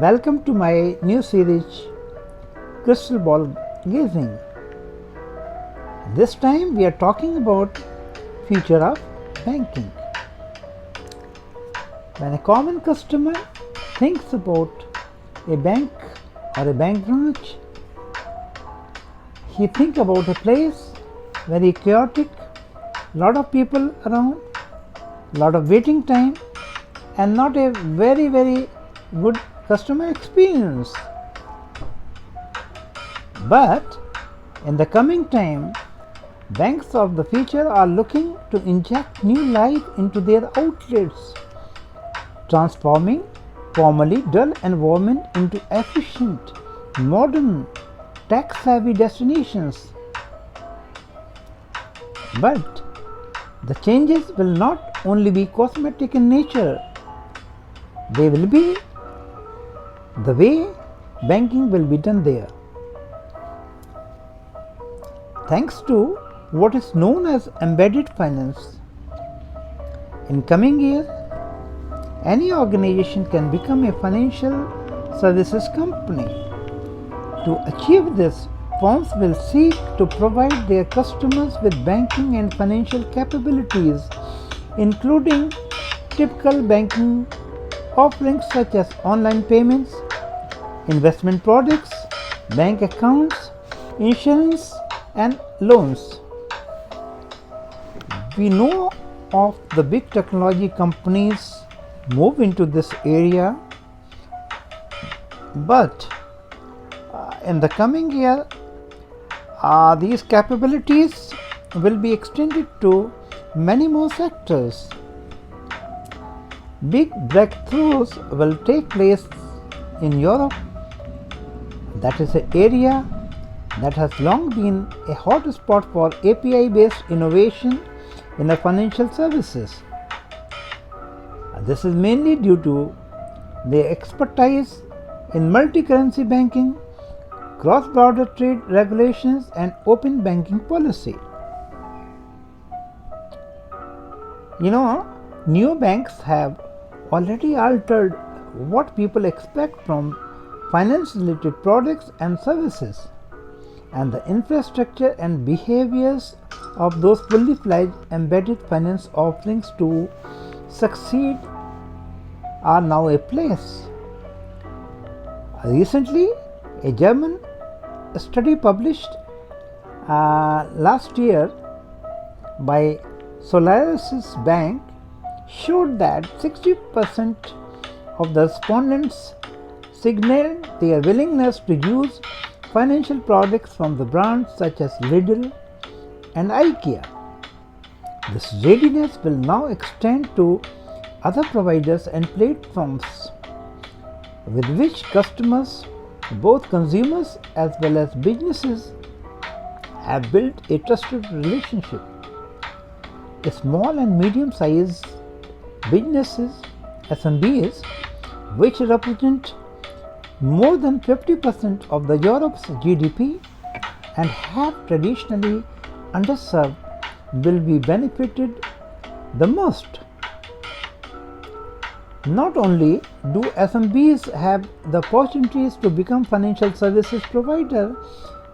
Welcome to my new series, Crystal Ball Gazing. This time we are talking about future of banking. When a common customer thinks about a bank or a bank branch, he thinks about a place very chaotic, lot of people around, lot of waiting time, and not a very good customer experience. But in the coming time, banks of the future are looking to inject new life into their outlets, transforming formerly dull environment into efficient, modern, tech-savvy destinations. But the changes will not only be cosmetic in nature, they will be the way banking will be done there. Thanks to what is known as embedded finance, in coming years, any organization can become a financial services company. To achieve this, firms will seek to provide their customers with banking and financial capabilities, including typical banking offerings such as online payments, investment products, bank accounts, insurance, and loans. We know of the big technology companies move into this area, but in the coming year, these capabilities will be extended to many more sectors. Big breakthroughs will take place in Europe. That is an area that has long been a hot spot for API-based innovation in the financial services. This is mainly due to their expertise in multi-currency banking, cross-border trade regulations, and open banking policy. New banks have already altered what people expect from finance-related products and services, and the infrastructure and behaviors of those fully fledged embedded finance offerings to succeed are now in place. Recently, a German study published last year by Solaris Bank showed that 60% of the respondents signaled their willingness to use financial products from the brands such as Lidl and IKEA. This readiness will now extend to other providers and platforms with which customers, both consumers as well as businesses, have built a trusted relationship. Small and medium-sized businesses, SMBs, which represent more than 50% of the Europe's GDP and have traditionally underserved, will be benefited the most. Not only do SMBs have the opportunities to become financial services provider,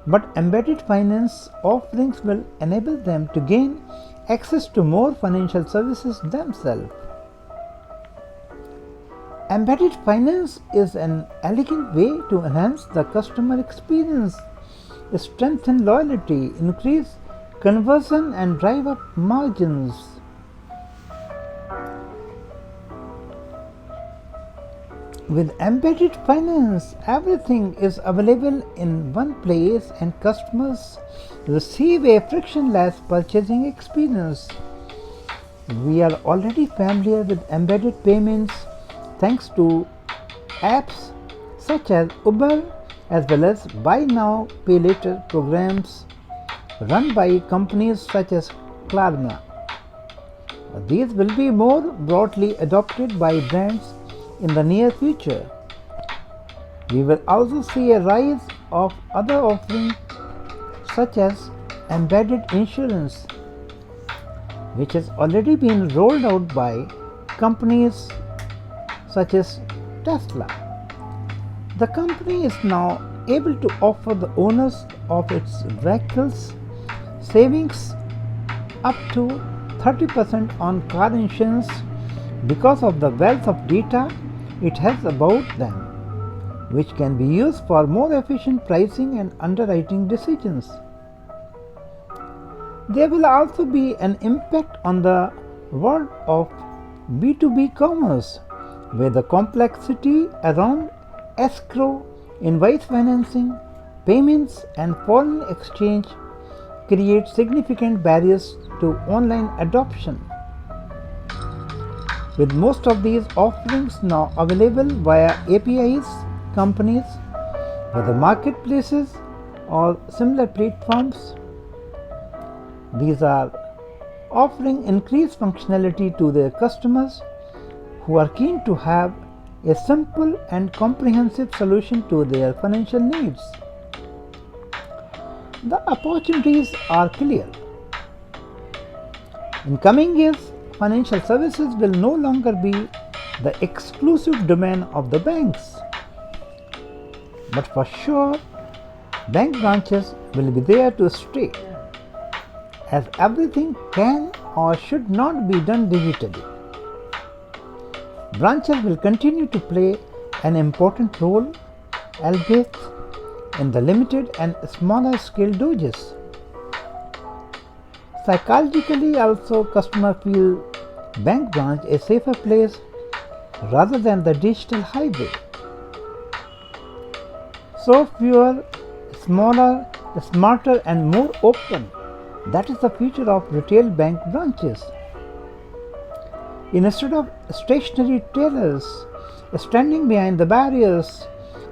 but embedded finance offerings will enable them to gain access to more financial services themselves. Embedded finance is an elegant way to enhance the customer experience, strengthen loyalty, increase conversion, and drive up margins. With embedded finance, everything is available in one place and customers receive a frictionless purchasing experience. We are already familiar with embedded payments thanks to apps such as Uber as well as buy now pay later programs run by companies such as Klarna. These will be more broadly adopted by brands in the near future. We will also see a rise of other offerings such as embedded insurance, which has already been rolled out by companies such as Tesla. The company is now able to offer the owners of its vehicles savings up to 30% on car insurance because of the wealth of data it has about them, which can be used for more efficient pricing and underwriting decisions. There will also be an impact on the world of B2B commerce, where the complexity around escrow, invoice financing, payments, and foreign exchange create significant barriers to online adoption. With most of these offerings now available via APIs, companies, whether marketplaces or similar platforms, these are offering increased functionality to their customers who are keen to have a simple and comprehensive solution to their financial needs. The opportunities are clear. In coming years, financial services will no longer be the exclusive domain of the banks. But for sure, bank branches will be there to stay, as everything can or should not be done digitally. Branches will continue to play an important role, albeit in the limited and smaller scale doses. Psychologically also, customers feel bank branch a safer place rather than the digital highway. So fewer, smaller, smarter and more open. That is the future of retail bank branches. Instead of stationary tellers standing behind the barriers,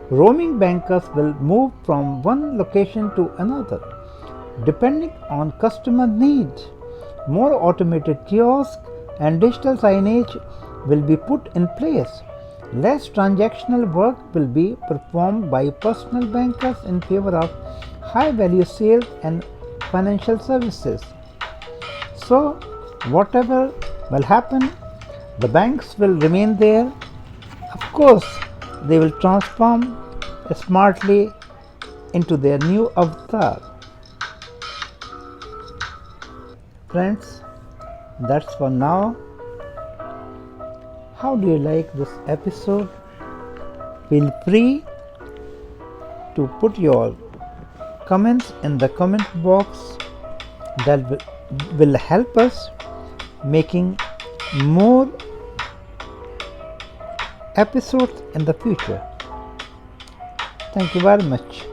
roaming bankers will move from one location to another, depending on customer need. More automated kiosks and digital signage will be put in place. Less transactional work will be performed by personal bankers in favor of high-value sales and financial services. So, whatever will happen, the banks will remain there. Of course, they will transform smartly into their new avatar. Friends, that's for now. How do you like this episode? Feel free to put your comments in the comment box. That will help us making more episodes in the future. Thank you very much.